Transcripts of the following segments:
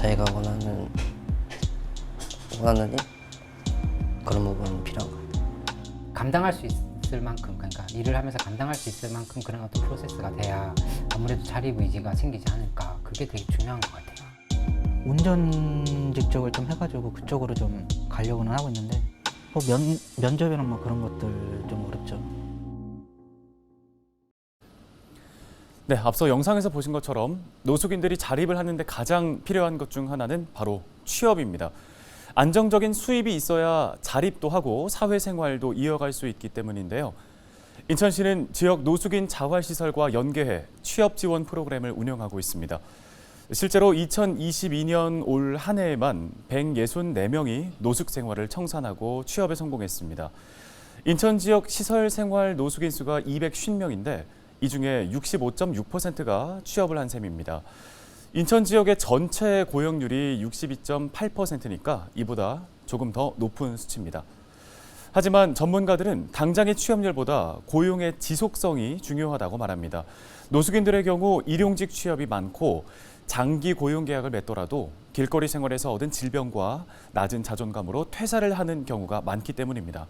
자기가 원하는 일? 그런 부분이 필요한 것 같아요. 감당할 수 있을 만큼, 그러니까 일을 하면서 감당할 수 있을 만큼 그런 어떤 프로세스가 돼야 아무래도 자립 의지가 생기지 않을까. 그게 되게 중요한 것 같아요. 운전직 쪽을 좀 해가지고 그쪽으로 좀 가려고는 하고 있는데 뭐 면접이나 뭐 그런 것들 좀 어렵죠. 네, 앞서 영상에서 보신 것처럼 노숙인들이 자립을 하는데 가장 필요한 것 중 하나는 바로 취업입니다. 안정적인 수입이 있어야 자립도 하고 사회생활도 이어갈 수 있기 때문인데요. 인천시는 지역 노숙인 자활시설과 연계해 취업 지원 프로그램을 운영하고 있습니다. 실제로 2022년 올 한 해에만 164명이 노숙 생활을 청산하고 취업에 성공했습니다. 인천 지역 시설 생활 노숙인 수가 250명인데 이 중에 65.6%가 취업을 한 셈입니다. 인천 지역의 전체 고용률이 62.8%니까 이보다 조금 더 높은 수치입니다. 하지만 전문가들은 당장의 취업률보다 고용의 지속성이 중요하다고 말합니다. 노숙인들의 경우 일용직 취업이 많고 장기 고용 계약을 맺더라도 길거리 생활에서 얻은 질병과 낮은 자존감으로 퇴사를 하는 경우가 많기 때문입니다.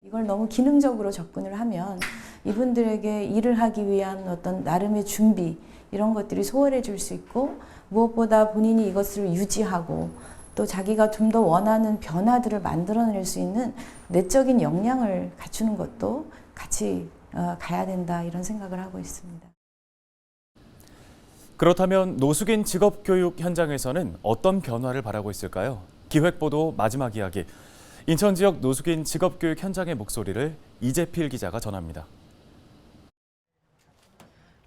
이걸 너무 기능적으로 접근을 하면 이분들에게 일을 하기 위한 어떤 나름의 준비 이런 것들이 소홀해질 수 있고 무엇보다 본인이 이것을 유지하고 또 자기가 좀 더 원하는 변화들을 만들어낼 수 있는 내적인 역량을 갖추는 것도 같이 가야 된다 이런 생각을 하고 있습니다. 그렇다면 노숙인 직업교육 현장에서는 어떤 변화를 바라고 있을까요? 기획보도 마지막 이야기. 인천 지역 노숙인 직업교육 현장의 목소리를 이재필 기자가 전합니다.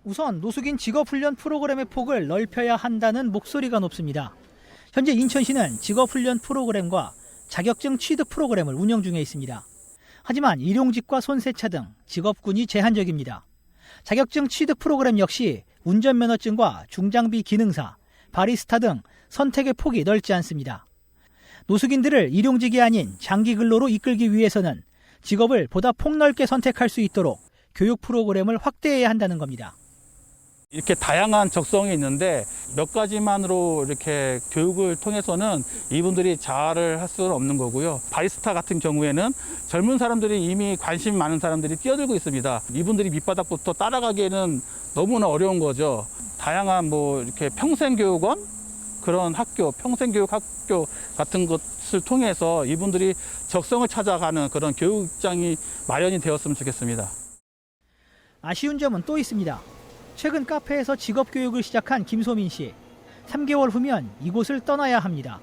우선 노숙인 직업훈련 프로그램의 폭을 넓혀야 한다는 목소리가 높습니다. 현재 인천시는 직업훈련 프로그램과 자격증 취득 프로그램을 운영 중에 있습니다. 하지만 일용직과 손세차 등 직업군이 제한적입니다. 자격증 취득 프로그램 역시 운전면허증과 중장비 기능사, 바리스타 등 선택의 폭이 넓지 않습니다. 노숙인들을 일용직이 아닌 장기 근로로 이끌기 위해서는 직업을 보다 폭넓게 선택할 수 있도록 교육 프로그램을 확대해야 한다는 겁니다. 이렇게 다양한 적성이 있는데 몇 가지만으로 이렇게 교육을 통해서는 이분들이 잘을 할 수는 없는 거고요. 바리스타 같은 경우에는 젊은 사람들이 이미 관심 많은 사람들이 뛰어들고 있습니다. 이분들이 밑바닥부터 따라가기에는 너무나 어려운 거죠. 다양한 이렇게 평생교육원 그런 학교, 평생교육 학교 같은 것을 통해서 이분들이 적성을 찾아가는 그런 교육장이 마련이 되었으면 좋겠습니다. 아쉬운 점은 또 있습니다. 최근 카페에서 직업교육을 시작한 김소민 씨. 3개월 후면 이곳을 떠나야 합니다.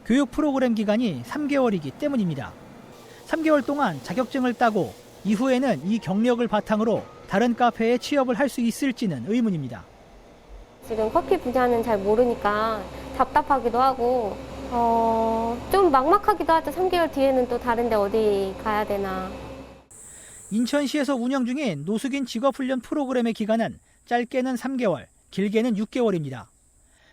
교육 프로그램 기간이 3개월이기 때문입니다. 3개월 동안 자격증을 따고 이후에는 이 경력을 바탕으로 다른 카페에 취업을 할 수 있을지는 의문입니다. 지금 커피 분야는 잘 모르니까 답답하기도 하고 좀 막막하기도 하죠. 3개월 뒤에는 또 다른 데 어디 가야 되나. 인천시에서 운영 중인 노숙인 직업훈련 프로그램의 기간은 짧게는 3개월, 길게는 6개월입니다.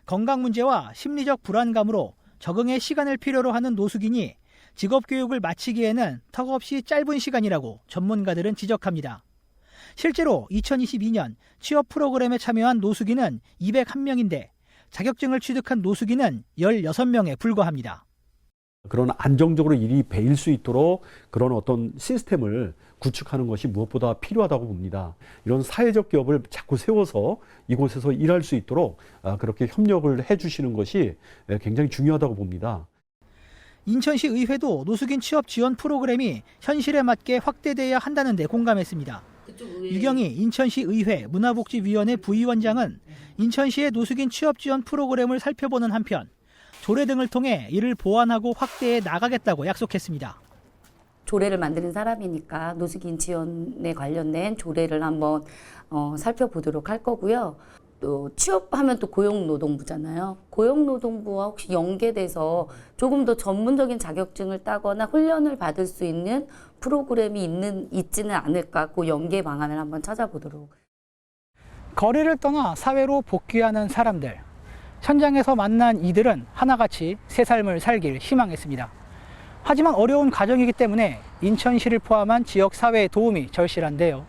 건강 문제와 심리적 불안감으로 적응에 시간을 필요로 하는 노숙인이 직업교육을 마치기에는 턱없이 짧은 시간이라고 전문가들은 지적합니다. 실제로 2022년 취업 프로그램에 참여한 노숙인은 201명인데 자격증을 취득한 노숙인은 16명에 불과합니다. 그런 안정적으로 일이 배일 수 있도록 그런 어떤 시스템을 구축하는 것이 무엇보다 필요하다고 봅니다. 이런 사회적 기업을 자꾸 세워서 이곳에서 일할 수 있도록 그렇게 협력을 해주시는 것이 굉장히 중요하다고 봅니다. 인천시 의회도 노숙인 취업 지원 프로그램이 현실에 맞게 확대돼야 한다는 데 공감했습니다. 유경희 인천시 의회 문화복지위원회 부위원장은 인천시의 노숙인 취업 지원 프로그램을 살펴보는 한편 조례 등을 통해 이를 보완하고 확대해 나가겠다고 약속했습니다. 조례를 만드는 사람이니까 노숙인 지원에 관련된 조례를 한번 살펴보도록 할 거고요. 또 취업하면 또 고용노동부잖아요. 고용노동부와 혹시 연계돼서 조금 더 전문적인 자격증을 따거나 훈련을 받을 수 있는 프로그램이 있지는 않을까, 그 연계 방안을 한번 찾아보도록. 거리를 떠나 사회로 복귀하는 사람들. 현장에서 만난 이들은 하나같이 새 삶을 살길 희망했습니다. 하지만 어려운 과정이기 때문에 인천시를 포함한 지역 사회의 도움이 절실한데요.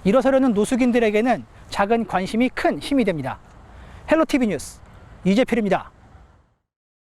일어서려는 노숙인들에게는 작은 관심이 큰 힘이 됩니다. 헬로티비 뉴스 이재필입니다.